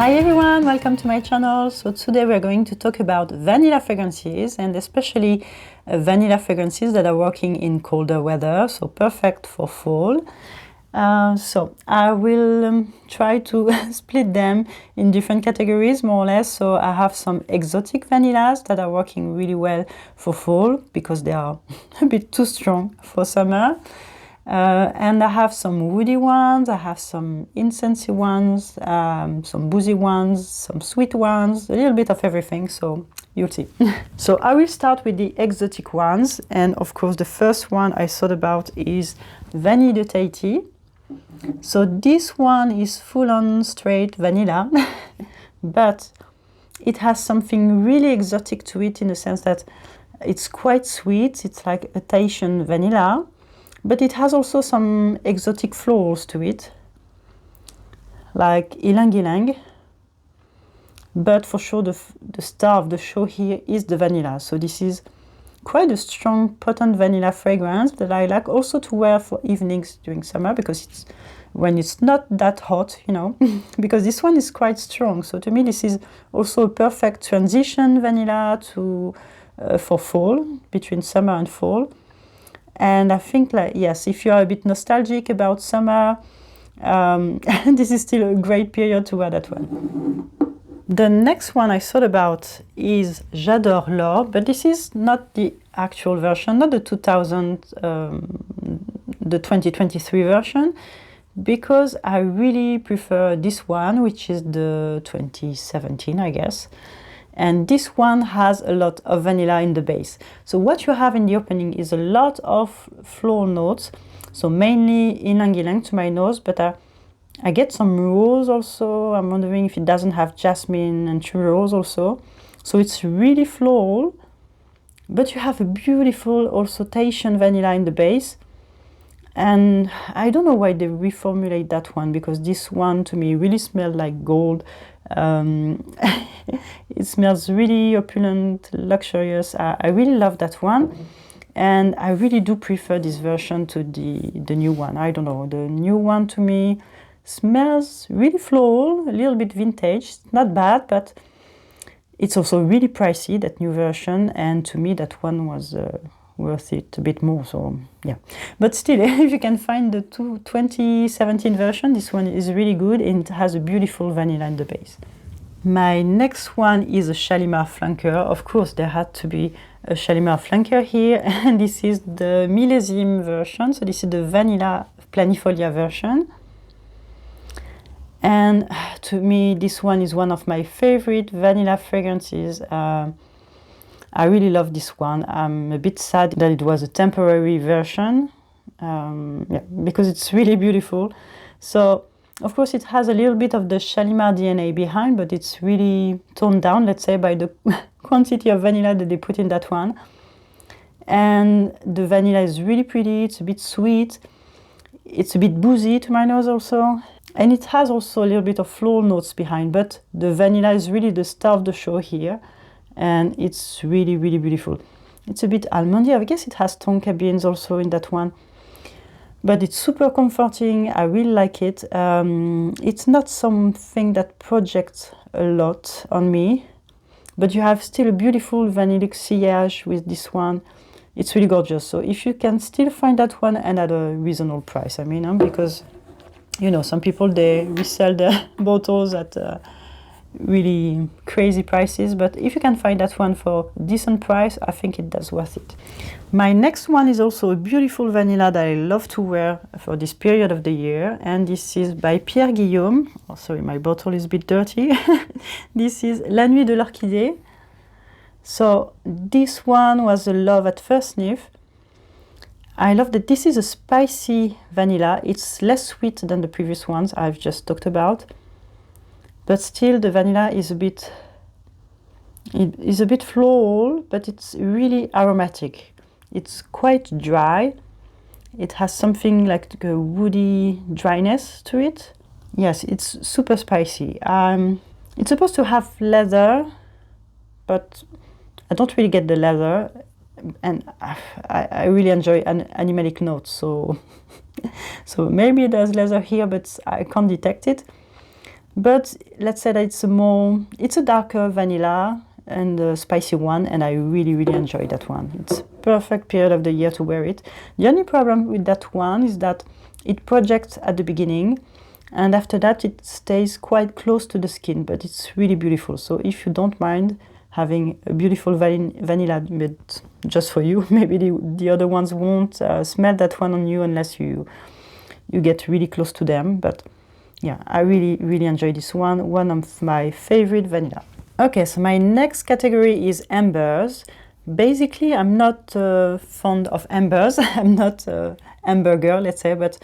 Hi everyone, welcome to my channel. So today we're going to talk about vanilla fragrances, and especially vanilla fragrances that are working in colder weather, so perfect for fall. So I will try to split them in different categories more or less. So I have some exotic vanillas that are working really well for fall because they are a bit too strong for summer. And I have some woody ones, I have some incensey ones, some boozy ones, some sweet ones, a little bit of everything, so you'll see. So I will start with the exotic ones, and of course the first one I thought about is Vanille de Tahiti. So this one is full-on straight vanilla, but it has something really exotic to it in the sense that it's quite sweet, it's like a Tahitian vanilla. But it has also some exotic florals to it, like ylang ylang. But for sure the star of the show here is the vanilla. So this is quite a strong, potent vanilla fragrance that I like also to wear for evenings during summer, because it's when it's not that hot, you know, because this one is quite strong. So to me this is also a perfect transition vanilla to for fall, between summer and fall. And I think, like, yes, if you are a bit nostalgic about summer, this is still a great period to wear that one. The next one I thought about is J'adore l'or, but this is not the actual version, not the 2023 version, because I really prefer this one, which is the 2017, I guess. And this one has a lot of vanilla in the base. So what you have in the opening is a lot of floral notes. So mainly ylang ylang to my nose, but I get some rose also. I'm wondering if it doesn't have jasmine and tuberose also. So it's really floral, but you have a beautiful also Tahitian vanilla in the base. And I don't know why they reformulate that one, because this one to me really smelled like gold. It smells really opulent, luxurious. I really love that one, and I really do prefer this version to the new one. I don't know, the new one to me smells really floral, a little bit vintage, not bad, but it's also really pricey, that new version, and to me that one was worth it a bit more, so yeah. But still, if you can find the 2017 version, this one is really good, and it has a beautiful vanilla in the base. My next one is a Shalimar flanker. Of course, there had to be a Shalimar flanker here, and this is the millésime version, so this is the vanilla planifolia version. And to me, this one is one of my favorite vanilla fragrances. I really love this one. I'm a bit sad that it was a temporary version, yeah, because it's really beautiful. So, of course, it has a little bit of the Shalimar DNA behind, but it's really toned down, let's say, by the quantity of vanilla that they put in that one. And the vanilla is really pretty, it's a bit sweet, it's a bit boozy to my nose also. And it has also a little bit of floral notes behind, but the vanilla is really the star of the show here. And it's really, really beautiful. It's a bit almondy. I guess it has tonka beans also in that one. But it's super comforting. I really like it. It's not something that projects a lot on me, but you have still a beautiful vanillic sillage with this one. It's really gorgeous. So if you can still find that one, and at a reasonable price, I mean, because, you know, some people, they resell their bottles at really crazy prices, but if you can find that one for a decent price, I think it does worth it. My next one is also a beautiful vanilla that I love to wear for this period of the year, and this is by Pierre Guillaume. Oh, sorry, my bottle is a bit dirty. This is La Nuit de l'Orchidée. So this one was a love at first sniff. I love that this is a spicy vanilla. It's less sweet than the previous ones I've just talked about. But still, the vanilla is a bit floral, but it's really aromatic. It's quite dry. It has something like a woody dryness to it. Yes, it's super spicy. It's supposed to have leather, but I don't really get the leather, and I really enjoy animalic notes. So maybe there's leather here, but I can't detect it. But let's say that it's a darker vanilla and a spicy one, and I really, really enjoy that one. It's a perfect period of the year to wear it. The only problem with that one is that it projects at the beginning, and after that it stays quite close to the skin, but it's really beautiful. So if you don't mind having a beautiful vanilla but just for you, maybe the other ones won't smell that one on you unless you get really close to them. But yeah, I really, really enjoy this one of my favorite vanilla. Okay, so my next category is ambers. Basically, I'm not fond of ambers. I'm not an amber girl, let's say, but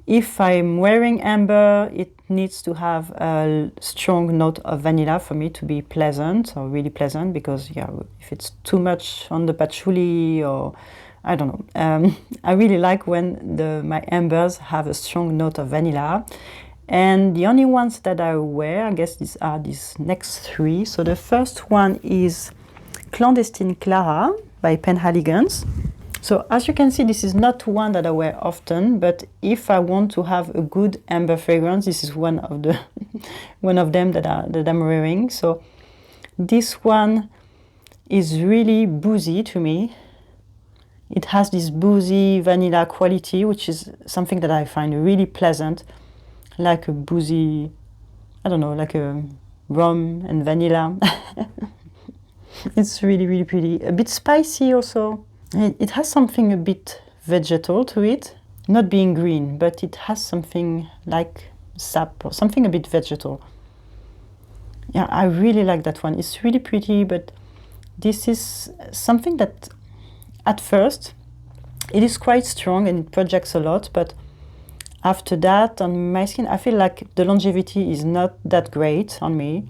if I'm wearing amber, it needs to have a strong note of vanilla for me to be pleasant, or really pleasant, because yeah, if it's too much on the patchouli, or I don't know. I really like when my ambers have a strong note of vanilla. And the only ones that I wear, I guess these are these next three. So the first one is Clandestine Clara by Penhaligon. So as you can see, this is not one that I wear often, but if I want to have a good amber fragrance, this is one of the one of them that I'm wearing. So this one is really boozy to me. It has this boozy vanilla quality, which is something that I find really pleasant. Like a boozy, I don't know, like a rum and vanilla. It's really, really pretty. A bit spicy also. It has something a bit vegetal to it. Not being green, but it has something like sap or something a bit vegetal. Yeah, I really like that one. It's really pretty, but this is something that at first it is quite strong and it projects a lot, but after that, on my skin, I feel like the longevity is not that great on me.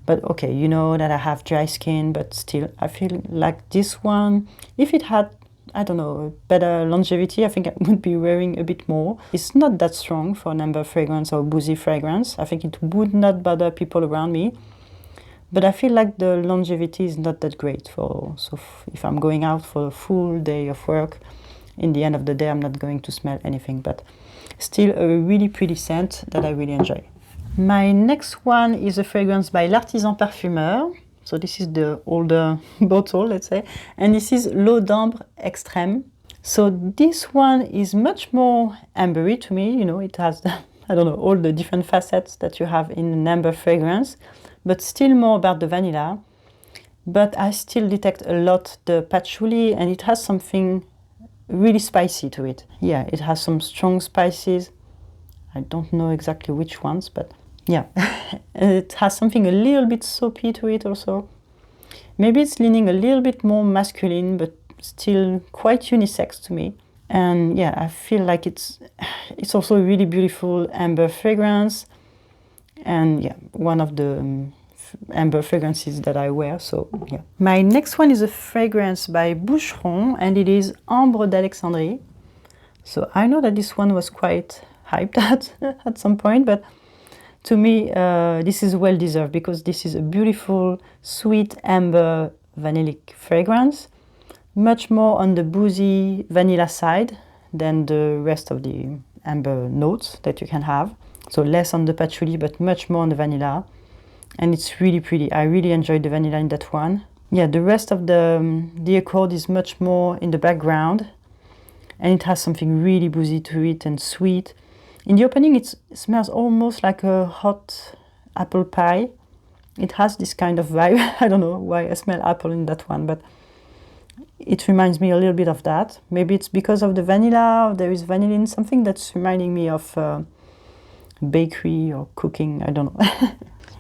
But okay, you know that I have dry skin, but still, I feel like this one, if it had, I don't know, better longevity, I think I would be wearing a bit more. It's not that strong for an amber fragrance or boozy fragrance. I think it would not bother people around me. But I feel like the longevity is not that great. If I'm going out for a full day of work, in the end of the day, I'm not going to smell anything. But still a really pretty scent that I really enjoy. My next one is a fragrance by l'Artisan Parfumeur. So this is the older bottle, let's say. And this is L'Eau d'Ambre Extrême. So this one is much more ambery to me. You know, it has, I don't know, all the different facets that you have in an amber fragrance, but still more about the vanilla. But I still detect a lot the patchouli, and it has something really spicy to it. Yeah, it has some strong spices. I don't know exactly which ones, but yeah. It has something a little bit soapy to it also. Maybe it's leaning a little bit more masculine, but still quite unisex to me. And yeah, I feel like it's also a really beautiful amber fragrance. And yeah, one of the amber fragrances that I wear, so yeah. My next one is a fragrance by Boucheron, and it is Ambre d'Alexandrie. So I know that this one was quite hyped at some point, but to me this is well deserved, because this is a beautiful sweet amber vanillic fragrance, much more on the boozy vanilla side than the rest of the amber notes that you can have. So less on the patchouli, but much more on the vanilla. And it's really pretty. I really enjoyed the vanilla in that one. Yeah, the rest of the accord is much more in the background, and it has something really boozy to it and sweet. In the opening, it smells almost like a hot apple pie. It has this kind of vibe. I don't know why I smell apple in that one, but it reminds me a little bit of that. Maybe it's because of the vanilla, or there is vanillin, something that's reminding me of bakery or cooking, I don't know.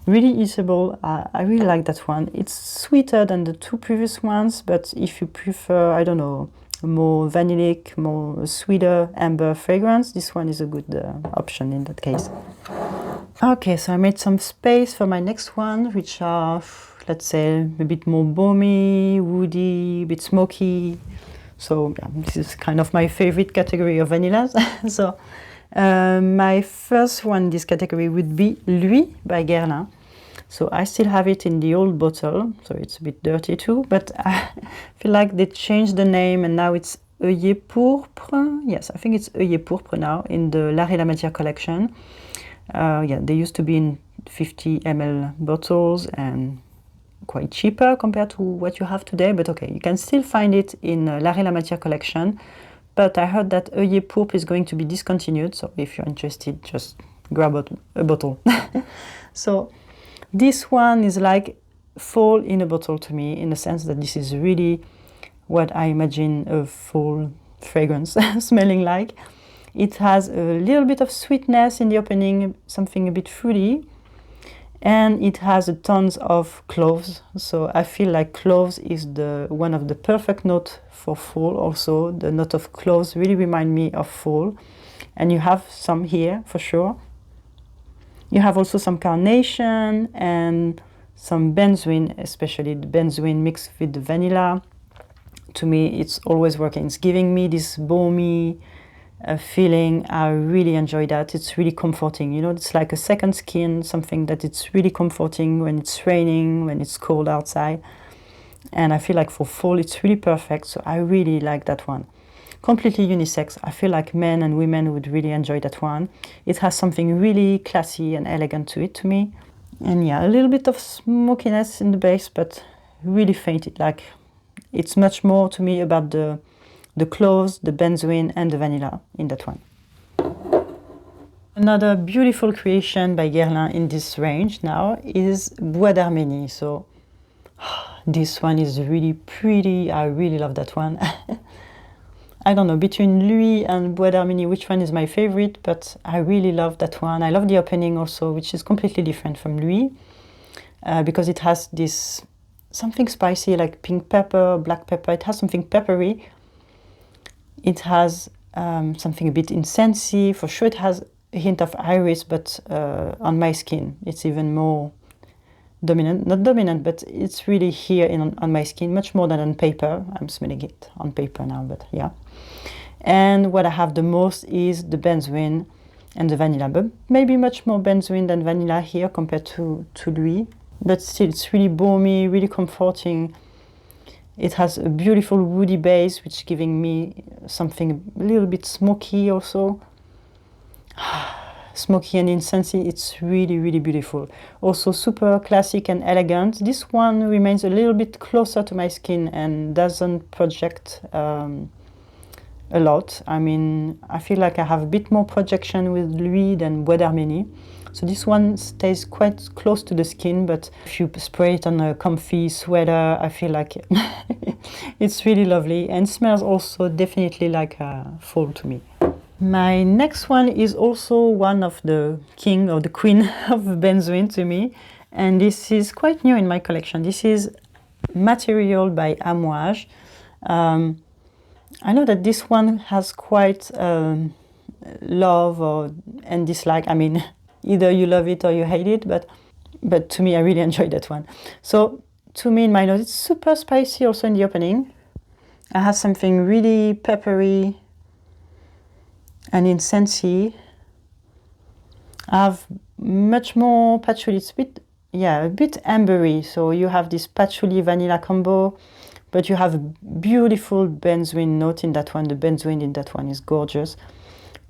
Really eatable. I really like that one. It's sweeter than the two previous ones, but if you prefer, I don't know, a more vanillic, more sweeter amber fragrance, this one is a good option in that case. Okay, so I made some space for my next one, which are, let's say, a bit more balmy, woody, a bit smoky. So yeah, this is kind of my favorite category of vanillas. So my first one in this category would be Nuit by Guerlain. So I still have it in the old bottle, so it's a bit dirty too, but I feel like they changed the name and now it's Oeillet Pourpre. Yes, I think it's Oeillet Pourpre now in the L'Art et la Matière collection. Yeah, they used to be in 50 ml bottles and quite cheaper compared to what you have today, but okay, you can still find it in L'Art et la Matière collection. But I heard that Oeillet Pourpre is going to be discontinued, so if you're interested, just grab a bottle. So this one is like fall in a bottle to me, in the sense that this is really what I imagine a fall fragrance smelling like. It has a little bit of sweetness in the opening, something a bit fruity, and it has tons of cloves. So I feel like cloves is one of the perfect notes for fall. Also, the note of cloves really remind me of fall, and you have some here for sure. You have also some carnation and some benzoin, especially the benzoin mixed with the vanilla. To me, it's always working. It's giving me this balmy feeling. I really enjoy that. It's really comforting. You know, it's like a second skin, something that it's really comforting when it's raining, when it's cold outside. And I feel like for fall, it's really perfect. So I really like that one. Completely unisex. I feel like men and women would really enjoy that one. It has something really classy and elegant to it, to me. And yeah, a little bit of smokiness in the base, but really fainted. Like, it's much more to me about the cloves, the benzoin, and the vanilla in that one. Another beautiful creation by Guerlain in this range now is Bois d'Arménie. So this one is really pretty. I really love that one. I don't know, between Nuit and Bois d'Arménie, which one is my favorite, but I really love that one. I love the opening also, which is completely different from Nuit, because it has this something spicy like pink pepper, black pepper. It has something peppery. It has something a bit incensey. For sure it has a hint of iris, but on my skin it's even more dominant. Not dominant, but it's really here on my skin, much more than on paper. I'm smelling it on paper now, but yeah. And what I have the most is the benzoin and the vanilla, but maybe much more benzoin than vanilla here compared to Louis. But still, it's really balmy, really comforting. It has a beautiful woody base, which is giving me something a little bit smoky also. Smoky and incensey, it's really, really beautiful. Also super classic and elegant. This one remains a little bit closer to my skin and doesn't project a lot. I mean, I feel like I have a bit more projection with Louis than Bois d'Arménie. So this one stays quite close to the skin, but if you spray it on a comfy sweater, I feel like it's really lovely and smells also definitely like fall to me. My next one is also one of the king or the queen of benzoin to me, and this is quite new in my collection. This is Material by Amouage. I know that this one has quite love and dislike. I mean, either you love it or you hate it, but to me, I really enjoyed that one. So to me, in my nose, it's super spicy also in the opening. I have something really peppery and incensey. I have much more patchouli. It's a bit ambery. So you have this patchouli vanilla combo, but you have a beautiful benzoin note in that one. The benzoin in that one is gorgeous.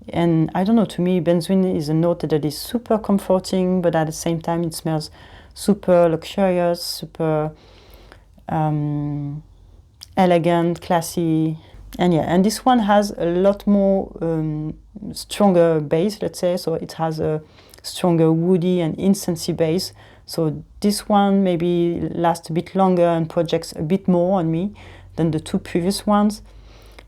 And I don't know, to me, benzoin is a note that is super comforting, but at the same time, it smells super luxurious, super elegant, classy. And yeah, and this one has a lot more stronger base, let's say. So it has a stronger woody and incensey base. So this one maybe lasts a bit longer and projects a bit more on me than the two previous ones.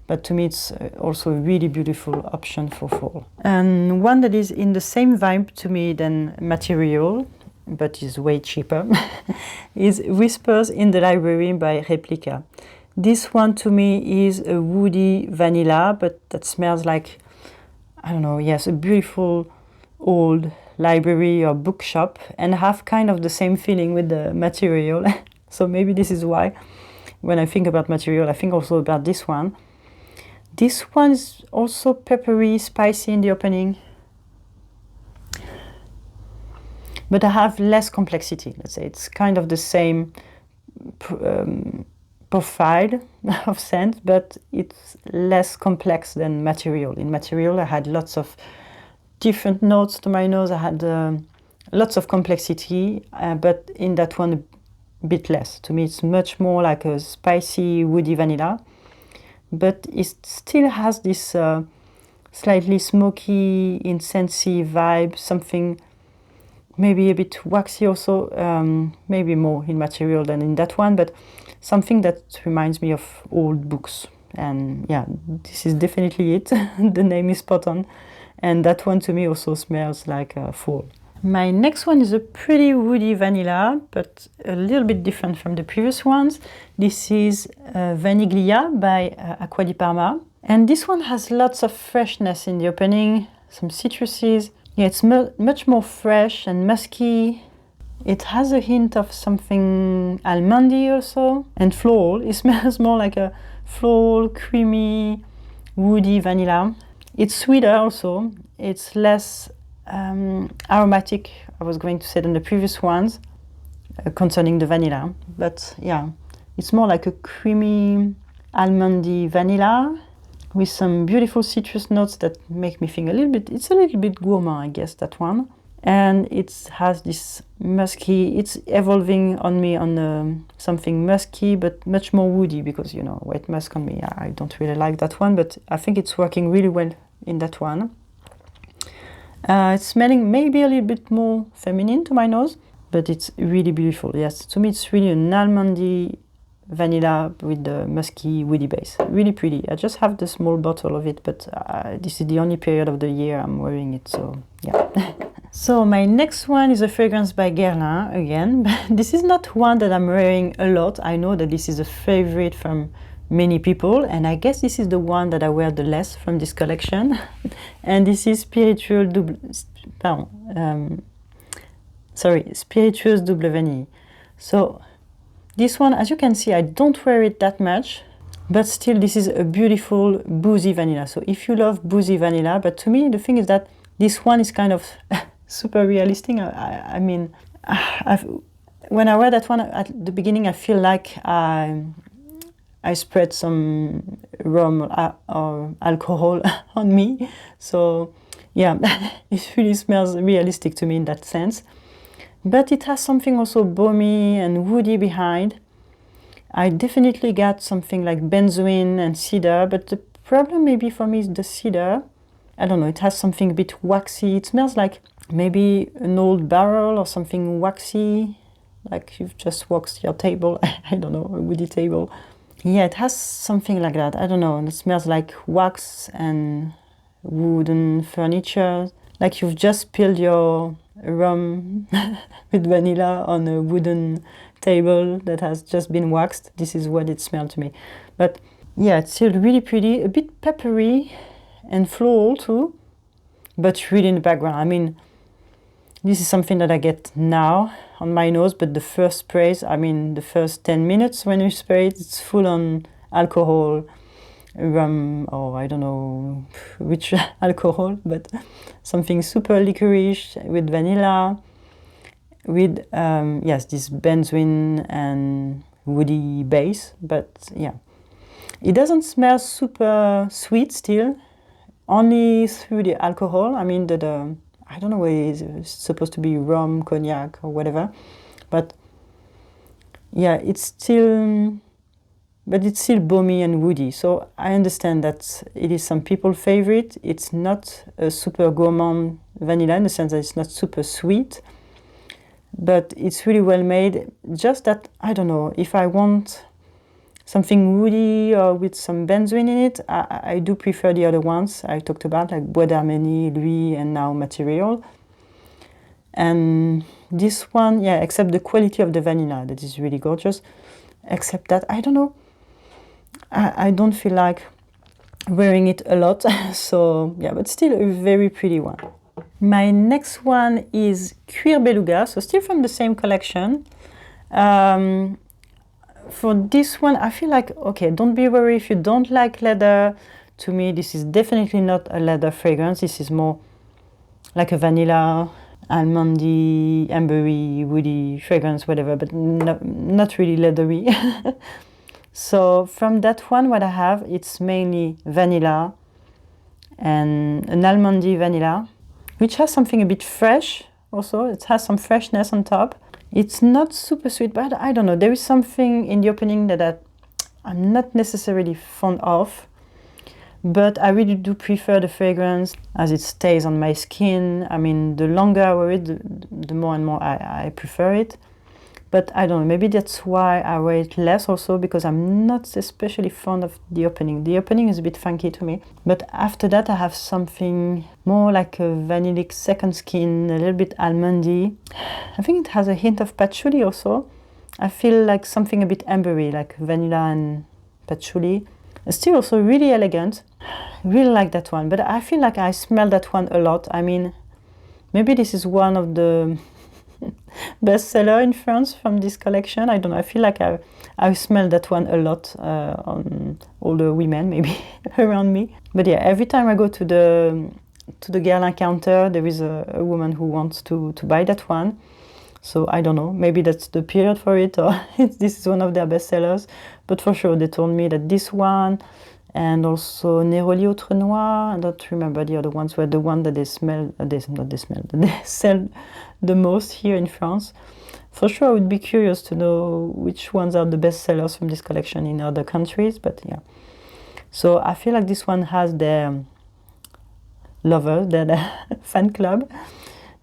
But to me, it's also a really beautiful option for fall. And one that is in the same vibe to me than Material, but is way cheaper, is Whispers in the Library by Replica. This one to me is a woody vanilla, but that smells like, I don't know, yes, a beautiful old library or bookshop, and have kind of the same feeling with the Material. So maybe this is why when I think about Material, I think also about this one. This one is also peppery, spicy in the opening, but I have less complexity, let's say. It's kind of the same profile of scent, but it's less complex than Material. In Material, I had lots of different notes to my nose. I had a lots of complexity, but in that one a bit less. To me, it's much more like a spicy, woody vanilla, but it still has this slightly smoky, incensey vibe, something maybe a bit waxy also, maybe more in material than in that one, but something that reminds me of old books. And yeah, this is definitely it. The name is spot on. And that one to me also smells like fall. My next one is a pretty woody vanilla, but a little bit different from the previous ones. This is Vanille by Acqua di Parma. And this one has lots of freshness in the opening, some citruses. Yeah, it's much more fresh and musky. It has a hint of something almondy also, and floral. It smells more like a floral, creamy, woody vanilla. It's sweeter also. It's less aromatic, I was going to say, than the previous ones concerning the vanilla. But yeah, it's more like a creamy, almondy vanilla with some beautiful citrus notes that make me think it's a little bit gourmand, I guess, that one. And it has this musky, it's evolving on me on something musky, but much more woody, because, you know, white musk on me, I don't really like that one, but I think it's working really well in that one. It's smelling maybe a little bit more feminine to my nose, but it's really beautiful. Yes, to me it's really an almondy vanilla with the musky woody base. Really pretty. I just have the small bottle of it, but this is the only period of the year I'm wearing it, so yeah. So my next one is a fragrance by Guerlain again. This is not one that I'm wearing a lot. I know that this is a favorite from many people, and I guess this is the one that I wear the less from this collection. And this is Spiritueuse Double Vanille. So this one, as you can see, I don't wear it that much, but still this is a beautiful boozy vanilla. So if you love boozy vanilla, but to me the thing is that this one is kind of super realistic. I mean, when I wear that one at the beginning, I feel like I spread some rum or alcohol on me. So yeah, it really smells realistic to me in that sense. But it has something also balmy and woody behind. I definitely got something like benzoin and cedar, but the problem maybe for me is the cedar. I don't know, it has something a bit waxy. It smells like maybe an old barrel or something waxy, like you've just waxed your table. I don't know, a woody table. Yeah, it has something like that. I don't know, and it smells like wax and wooden furniture, like you've just spilled your rum with vanilla on a wooden table that has just been waxed. This is what it smelled to me. But yeah, it's still really pretty, a bit peppery and floral too, but really in the background. I mean, this is something that I get now on my nose, but the first sprays, I mean, the first 10 minutes when you spray it, it's full on alcohol, rum, or I don't know which alcohol, but something super licorice with vanilla, with, yes, this benzoin and woody base. But yeah, it doesn't smell super sweet still, only through the alcohol. I mean, I don't know what it is, it's supposed to be rum, cognac, or whatever, but yeah, it's still balmy and woody. So I understand that it is some people's favorite. It's not a super gourmand vanilla in the sense that it's not super sweet, but it's really well made. Just that, I don't know, if I want something woody or with some benzoin in it, I do prefer the other ones I talked about, like Bois d'Arménie, Nuit, and now Material. And this one, yeah, except the quality of the vanilla, that is really gorgeous. Except that, I don't know, I don't feel like wearing it a lot. So yeah, but still a very pretty one. My next one is Cuir Beluga, so still from the same collection. For this one, I feel like, okay, don't be worried if you don't like leather. To me, this is definitely not a leather fragrance. This is more like a vanilla, almondy, ambery, woody fragrance, whatever, but not really leathery. So from that one, what I have, it's mainly vanilla and an almondy vanilla, which has something a bit fresh, also. It has some freshness on top. It's not super sweet, but I don't know. There is something in the opening that I'm not necessarily fond of. But I really do prefer the fragrance as it stays on my skin. I mean, the longer I wear it, the more and more I prefer it. But I don't know, maybe that's why I wear it less also, because I'm not especially fond of the opening. The opening is a bit funky to me. But after that I have something more like a vanillic second skin, a little bit almondy. I think it has a hint of patchouli also. I feel like something a bit ambery, like vanilla and patchouli. It's still also really elegant. Really like that one, but I feel like I smell that one a lot. I mean, maybe this is one of the bestseller in France from this collection. I don't know. I feel like I smell that one a lot on all the women maybe around me. But yeah, every time I go to the Guerlain counter, there is a woman who wants to buy that one. So I don't know. Maybe that's the period for it, or this is one of their bestsellers. But for sure, they told me that this one and also Neroli Autre Noir, I don't remember the other ones, were the one that they smell, that they sell the most here in France. For sure, I would be curious to know which ones are the best sellers from this collection in other countries, but yeah. So I feel like this one has their lovers, their fan club.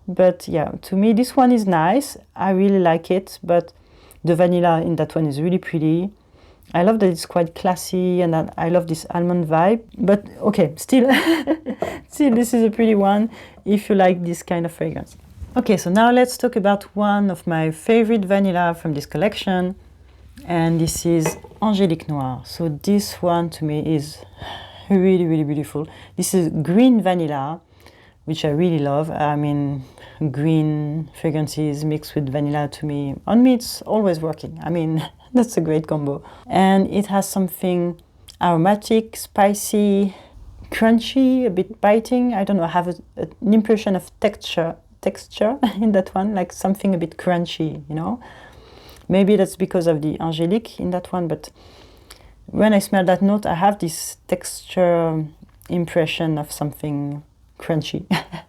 But yeah, to me, this one is nice. I really like it, but the vanilla in that one is really pretty. I love that it's quite classy, and that I love this almond vibe. But okay, still, this is a pretty one if you like this kind of fragrance. Okay, so now let's talk about one of my favorite vanilla from this collection, and this is Angélique Noir. So this one to me is really, really beautiful. This is green vanilla, which I really love. I mean, green fragrances mixed with vanilla, to me, on me, it's always working. I mean, that's a great combo. And it has something aromatic, spicy, crunchy, a bit biting. I don't know, I have an impression of texture in that one, like something a bit crunchy, you know. Maybe that's because of the Angélique in that one, but when I smell that note, I have this texture impression of something crunchy.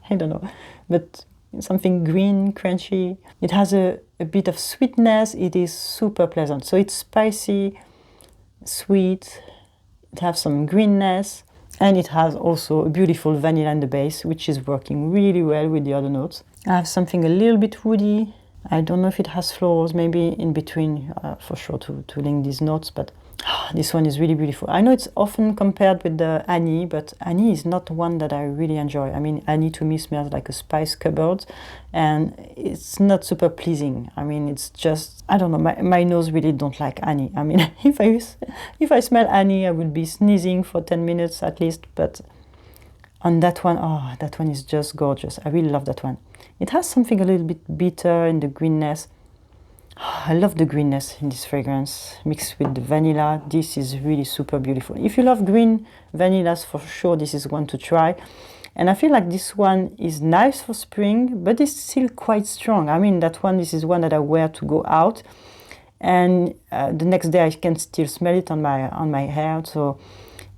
I don't know, but something green, crunchy. It has a bit of sweetness. It is super pleasant. So it's spicy, sweet, it has some greenness, and it has also a beautiful vanilla in the base, which is working really well with the other notes. I have something a little bit woody. I don't know if it has florals, maybe in between, for sure, to link these notes, but this one is really beautiful. I know it's often compared with the Annie, but Annie is not one that I really enjoy. I mean, Annie to me smells like a spice cupboard, and it's not super pleasing. I mean, it's just, I don't know, my nose really don't like Annie. I mean, if I smell Annie, I would be sneezing for 10 minutes at least, but on that one, oh, that one is just gorgeous. I really love that one. It has something a little bit bitter in the greenness. I love the greenness in this fragrance mixed with the vanilla. This is really super beautiful. If you love green vanillas, for sure this is one to try. And I feel like this one is nice for spring, but it's still quite strong. I mean, that one, this is one that I wear to go out, and the next day I can still smell it on my hair. So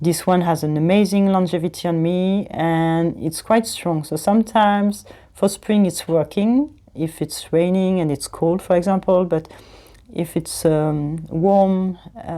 this one has an amazing longevity on me, and it's quite strong. So sometimes for spring it's working, if it's raining and it's cold, for example, but if it's warm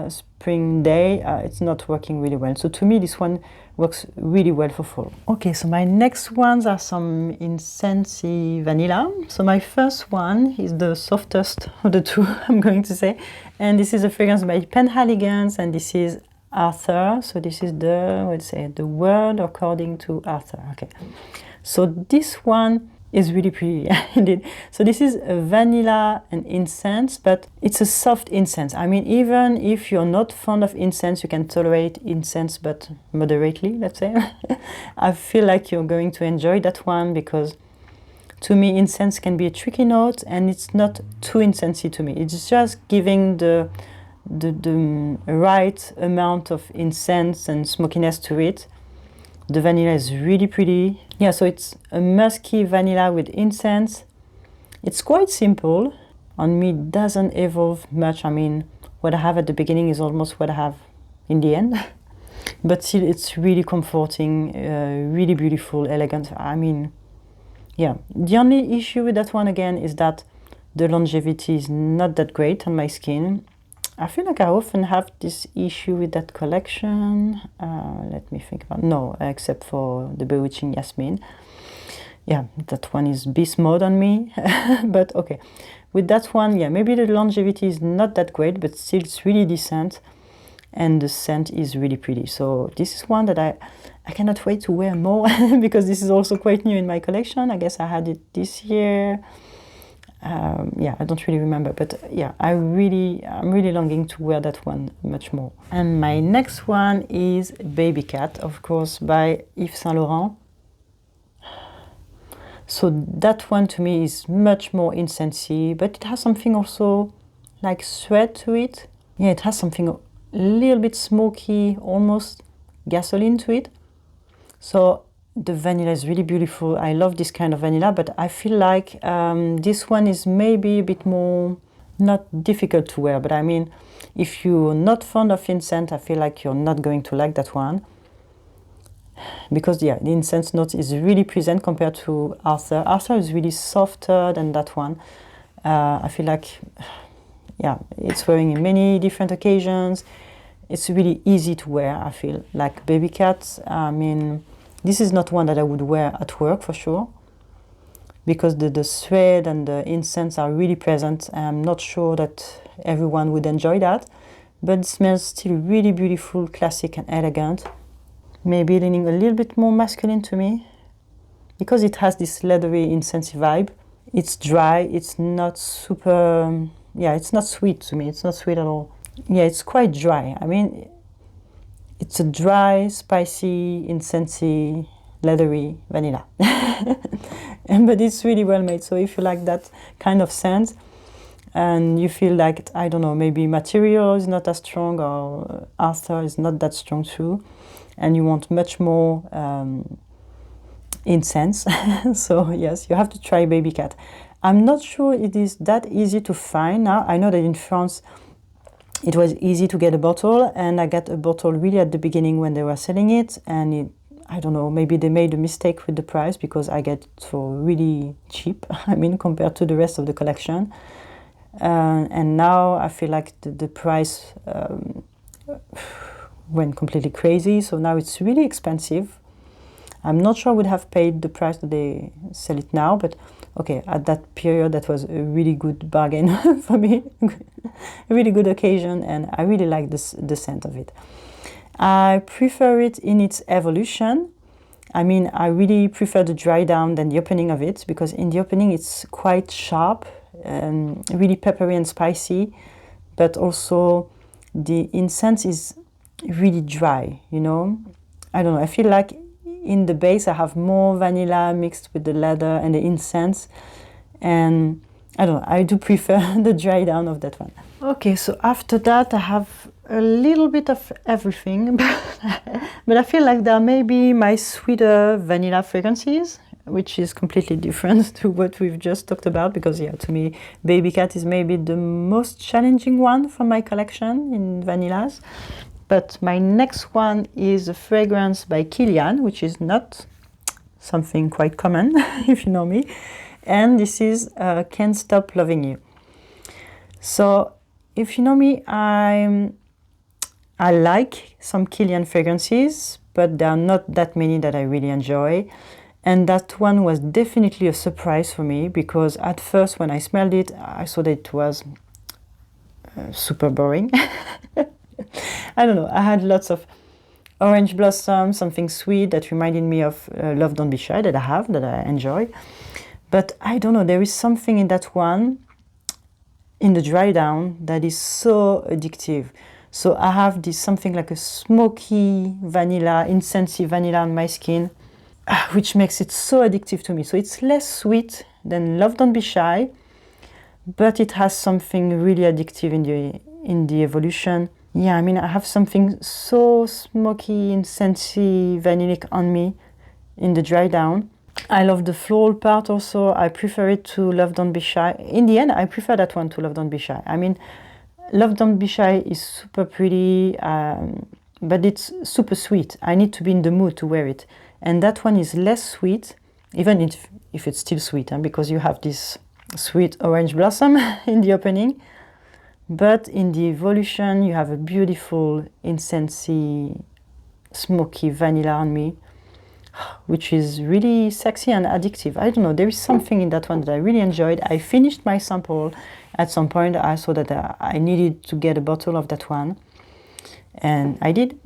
spring day, it's not working really well. So to me, this one works really well for fall. Okay, so my next ones are some incensey vanilla. So my first one is the softest of the two, I'm going to say, and this is a fragrance by Penhaligon, and this is Arthur. So this is the word according to Arthur. Okay, so this one is really pretty, indeed. So this is a vanilla and incense, but it's a soft incense. I mean, even if you're not fond of incense, you can tolerate incense, but moderately, let's say. I feel like you're going to enjoy that one, because to me, incense can be a tricky note, and it's not too incensey to me. It's just giving the right amount of incense and smokiness to it. The vanilla is really pretty. Yeah, so it's a musky vanilla with incense. It's quite simple. On me, it doesn't evolve much. I mean, what I have at the beginning is almost what I have in the end. But still, it's really comforting, really beautiful, elegant. I mean, yeah, the only issue with that one again is that the longevity is not that great on my skin. I feel like I often have this issue with that collection. Let me think about, no, except for the Bewitching Yasmin. Yeah, that one is beast mode on me. But okay, with that one, yeah, maybe the longevity is not that great, but still it's really decent. And the scent is really pretty. So this is one that I cannot wait to wear more because this is also quite new in my collection. I guess I had it this year. Yeah, I don't really remember, but yeah, I'm really longing to wear that one much more. And my next one is Baby Cat, of course, by Yves Saint Laurent. So that one to me is much more incensey, but it has something also like sweat to it. Yeah, it has something a little bit smoky, almost gasoline to it. So the vanilla is really beautiful. I love this kind of vanilla, but I feel like this one is maybe a bit more, not difficult to wear, but I mean, if you're not fond of incense, I feel like you're not going to like that one. Because yeah, the incense note is really present compared to Arthur. Arthur is really softer than that one. I feel like, yeah, it's wearing in many different occasions. It's really easy to wear, I feel. Like Baby Cat, I mean, this is not one that I would wear at work for sure, because the suede and the incense are really present. I'm not sure that everyone would enjoy that, but it smells still really beautiful, classic and elegant. Maybe leaning a little bit more masculine to me, because it has this leathery, incensey vibe. It's dry, it's not super, yeah, it's not sweet to me, it's not sweet at all. Yeah, it's quite dry. I mean, it's a dry, spicy, incensey, leathery vanilla. But it's really well made. So if you like that kind of scent and you feel like, I don't know, maybe material is not as strong or Arthur is not that strong too, and you want much more incense, so yes, you have to try Baby Cat. I'm not sure it is that easy to find now. I know that in France it was easy to get a bottle, and I got a bottle really at the beginning when they were selling it, and I don't know, maybe they made a mistake with the price, because I get it for really cheap, I mean, compared to the rest of the collection. And now I feel like the price went completely crazy, so now it's really expensive. I'm not sure I would have paid the price that they sell it now, but okay, at that period that was a really good bargain for me, a really good occasion, and I really like the scent of it. I prefer it in its evolution. I mean, I really prefer the dry down than the opening of it, because in the opening it's quite sharp, really peppery and spicy, but also the incense is really dry, you know. I don't know, I feel like in the base I have more vanilla mixed with the leather and the incense, and I don't know, I do prefer the dry down of that one. Okay, so after that I have a little bit of everything, but I feel like there may be my sweeter vanilla fragrances, which is completely different to what we've just talked about, because yeah, to me Baby Cat is maybe the most challenging one from my collection in vanillas. But my next one is a fragrance by Kilian, which is not something quite common if you know me, and this is Can't Stop Loving You. So if you know me, I like some Kilian fragrances, but there are not that many that I really enjoy. And that one was definitely a surprise for me, because at first when I smelled it, I saw that it was super boring. I don't know, I had lots of orange blossom, something sweet that reminded me of Love Don't Be Shy that I have, that I enjoy. But I don't know, there is something in that one, in the dry down, that is so addictive. So I have this something like a smoky vanilla, incensey vanilla on my skin, which makes it so addictive to me. So it's less sweet than Love Don't Be Shy, but it has something really addictive in the evolution. Yeah, I mean, I have something so smoky, incensey, vanillic on me in the dry down. I love the floral part also. I prefer it to Love Don't Be Shy. In the end, I prefer that one to Love Don't Be Shy. I mean, Love Don't Be Shy is super pretty, but it's super sweet. I need to be in the mood to wear it. And that one is less sweet, even if it's still sweet, because you have this sweet orange blossom in the opening, but in the evolution you have a beautiful incensey, smoky vanilla on me, which is really sexy and addictive. I don't know, there is something in that one that I really enjoyed. I finished my sample at some point. I saw that I needed to get a bottle of that one, and I did.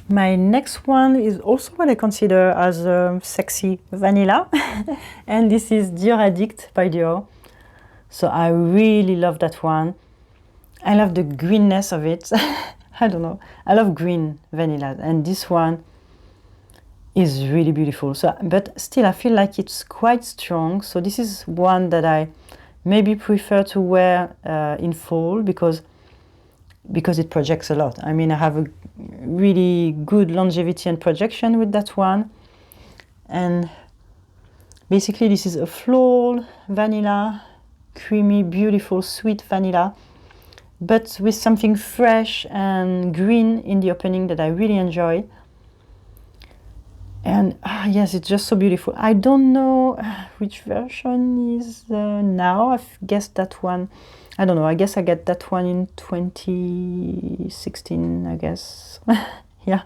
My next one is also what I consider as a sexy vanilla, and this is Dior Addict by Dior. So I really love that one. I love the greenness of it. I don't know, I love green vanilla, and this one is really beautiful. So, but still I feel like it's quite strong. So this is one that I maybe prefer to wear in fall because it projects a lot. I mean, I have a really good longevity and projection with that one. And basically this is a floral vanilla, creamy, beautiful, sweet vanilla, but with something fresh and green in the opening that I really enjoy. And yes, it's just so beautiful. I don't know which version is now. I've guessed that one. I don't know. I guess I get that one in 2016, I guess. Yeah.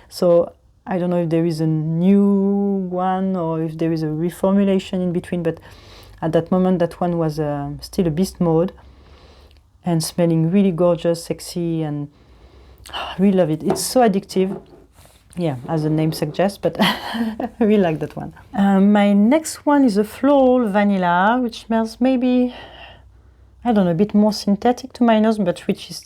So I don't know if there is a new one or if there is a reformulation in between. But at that moment, that one was still a beast mode and smelling really gorgeous, sexy, and I really love it. It's so addictive. Yeah, as the name suggests, but I really like that one. My next one is a floral vanilla, which smells maybe, I don't know, a bit more synthetic to my nose, but which is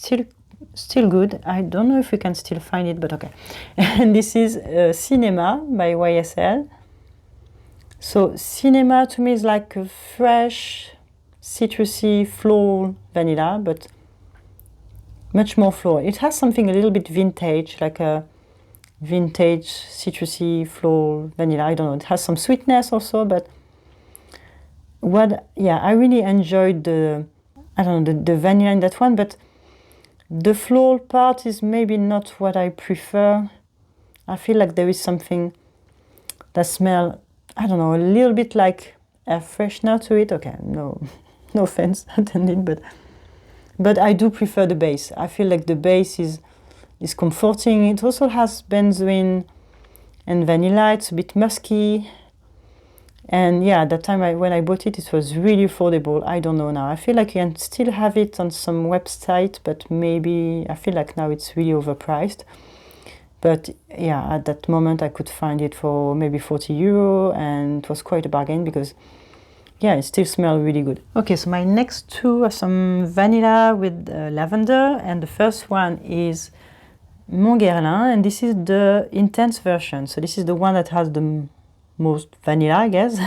still good. I don't know if we can still find it, but okay. And this is Cinema by YSL. So Cinema to me is like a fresh, citrusy, floral vanilla, but much more floral. It has something a little bit vintage, like a vintage citrusy floral vanilla. I don't know, it has some sweetness also, but I really enjoyed the vanilla in that one, but the floral part is maybe not what I prefer. I feel like there is something that smells, I don't know, a little bit like a freshener to it. Okay, no offense intended, but I do prefer the base. I feel like the base is comforting. It also has benzoin and vanilla. It's a bit musky. And yeah, at that time when I bought it, it was really affordable. I don't know now. I feel like you can still have it on some website, but maybe I feel like now it's really overpriced. But yeah, at that moment I could find it for maybe 40 euro, and it was quite a bargain because yeah, it still smells really good. Okay, so my next two are some vanilla with lavender, and the first one is Guerlain, and this is the intense version. So this is the one that has the most vanilla, I guess.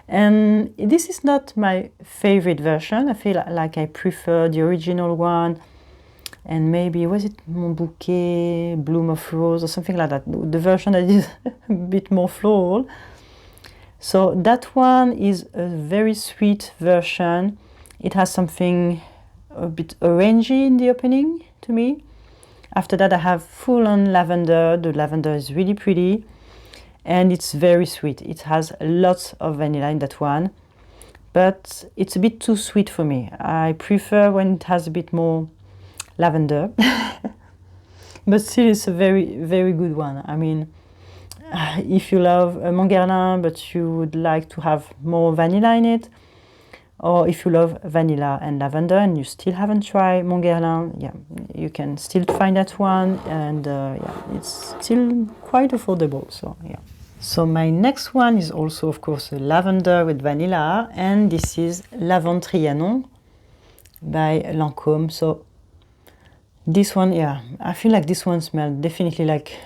And this is not my favorite version. I feel like I prefer the original one, and maybe, was it Mon Bouquet, Bloom of Rose, or something like that, the version that is a bit more floral. So that one is a very sweet version. It has something a bit orangey in the opening to me. After that I have full-on lavender. The lavender is really pretty and it's very sweet. It has lots of vanilla in that one, but it's a bit too sweet for me. I prefer when it has a bit more lavender. But still it's a very, very good one. I mean, if you love Guerlain but you would like to have more vanilla in it, or if you love vanilla and lavender and you still haven't tried Guerlain, yeah, you can still find that one, and yeah, it's still quite affordable. So yeah. So my next one is also, of course, a lavender with vanilla, and this is Lavande Trianon by Lancôme. So this one, yeah, I feel like this one smells definitely like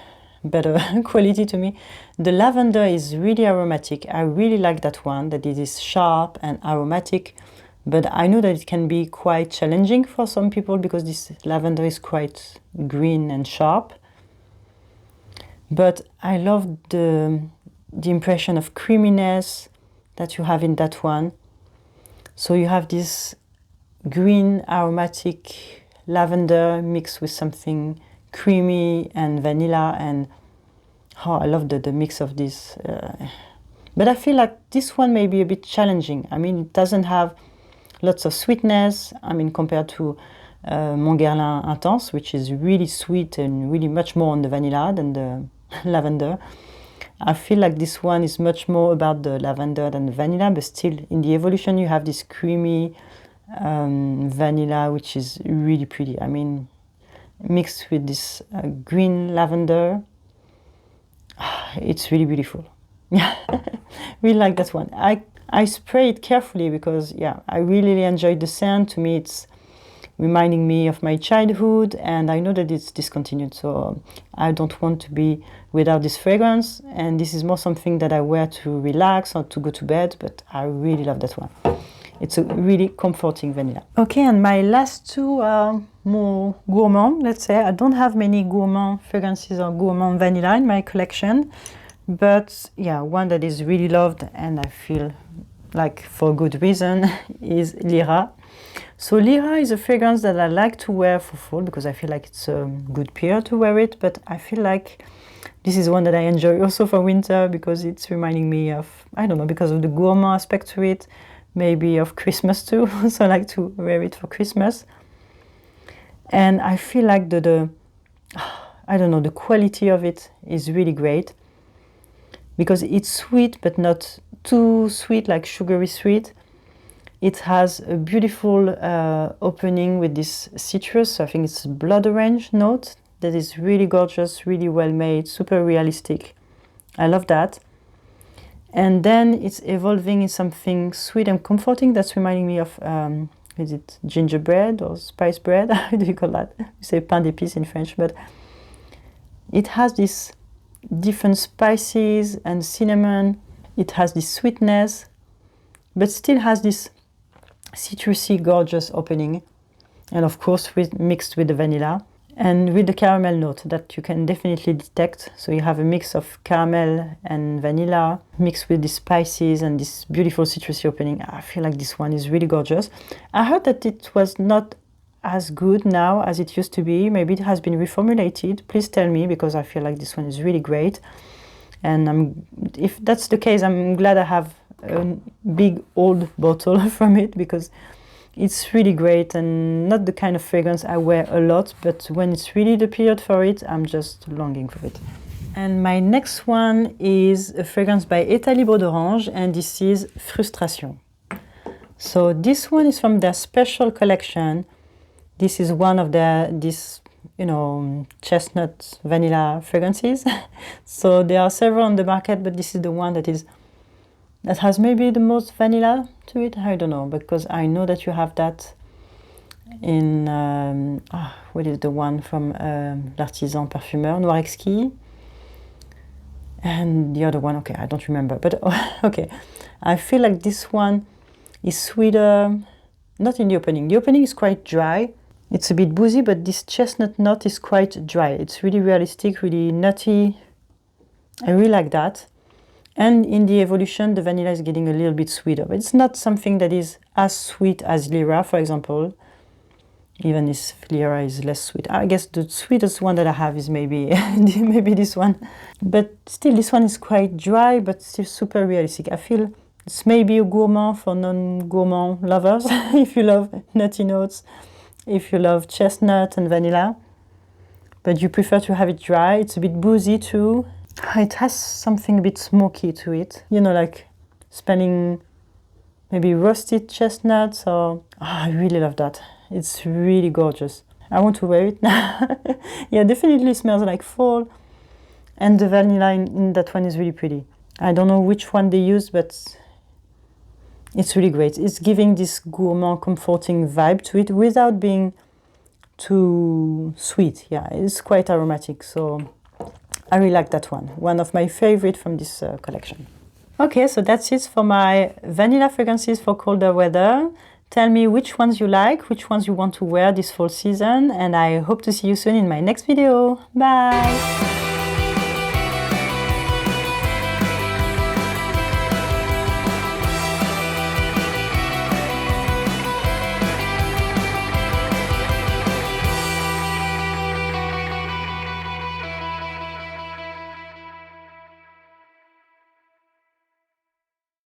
better quality to me. The lavender is really aromatic. I really like that one, that it is sharp and aromatic, but I know that it can be quite challenging for some people because this lavender is quite green and sharp. But I love the impression of creaminess that you have in that one. So you have this green aromatic lavender mixed with something creamy and vanilla, and oh, I love the mix of this. But I feel like this one may be a bit challenging. I mean, it doesn't have lots of sweetness, I mean, compared to Mon Guerlain Intense, which is really sweet and really much more on the vanilla than the lavender. I feel like this one is much more about the lavender than the vanilla, but still in the evolution you have this creamy vanilla, which is really pretty. I mean, mixed with this green lavender, it's really beautiful. Yeah, really like that one. I spray it carefully because, yeah, I really enjoyed the scent. To me, it's reminding me of my childhood, and I know that it's discontinued, so I don't want to be without this fragrance, and this is more something that I wear to relax or to go to bed, but I really love that one. It's a really comforting vanilla. Okay, and my last two are more gourmand, let's say. I don't have many gourmand fragrances or gourmand vanilla in my collection, but yeah, one that is really loved and I feel like for good reason is Lyra. So Lyra is a fragrance that I like to wear for fall because I feel like it's a good period to wear it, but I feel like this is one that I enjoy also for winter because it's reminding me of, I don't know, because of the gourmand aspect to it, maybe of Christmas too. So I like to wear it for Christmas. And I feel like I don't know, the quality of it is really great because it's sweet but not too sweet, like sugary sweet. It has a beautiful opening with this citrus. So I think it's blood orange note that is really gorgeous, really well made, super realistic. I love that. And then it's evolving in something sweet and comforting that's reminding me of, is it gingerbread or spice bread? How do you call that? You say pain d'épices in French, but it has these different spices and cinnamon. It has this sweetness, but still has this citrusy, gorgeous opening, and of course mixed with the vanilla and with the caramel note that you can definitely detect. So you have a mix of caramel and vanilla mixed with the spices and this beautiful citrusy opening. I feel like this one is really gorgeous. I heard that it was not as good now as it used to be. Maybe it has been reformulated. Please tell me, because I feel like this one is really great. And if that's the case, I'm glad I have a big old bottle from it because it's really great and not the kind of fragrance I wear a lot, but when it's really the period for it, I'm just longing for it. And my next one is a fragrance by État Libre d'Orange, and this is Frustration. So this one is from their special collection. This is one of chestnut vanilla fragrances. So there are several on the market, but this is the one that has maybe the most vanilla to it. I don't know, because I know that you have that in what is the one from l'artisan parfumeur, Noir Exquis, and the other one, okay, I don't remember, but okay, I feel like this one is sweeter, not in the opening. The opening is quite dry. It's a bit boozy, but this chestnut nut is quite dry. It's really realistic, really nutty. I really like that. And in the evolution, the vanilla is getting a little bit sweeter. But it's not something that is as sweet as Lyra, for example. Even if Lyra is less sweet. I guess the sweetest one that I have is maybe this one. But still, this one is quite dry, but still super realistic. I feel it's maybe a gourmand for non-gourmand lovers, if you love nutty notes, if you love chestnut and vanilla. But you prefer to have it dry. It's a bit boozy too. It has something a bit smoky to it. You know, like smelling maybe roasted chestnuts or... I really love that. It's really gorgeous. I want to wear it now. Yeah, definitely smells like fall. And the vanilla in that one is really pretty. I don't know which one they used, but it's really great. It's giving this gourmand, comforting vibe to it without being too sweet. Yeah, it's quite aromatic, so I really like that one. One of my favorite from this collection. Okay, so that's it for my vanilla fragrances for colder weather. Tell me which ones you like, which ones you want to wear this fall season, and I hope to see you soon in my next video. Bye!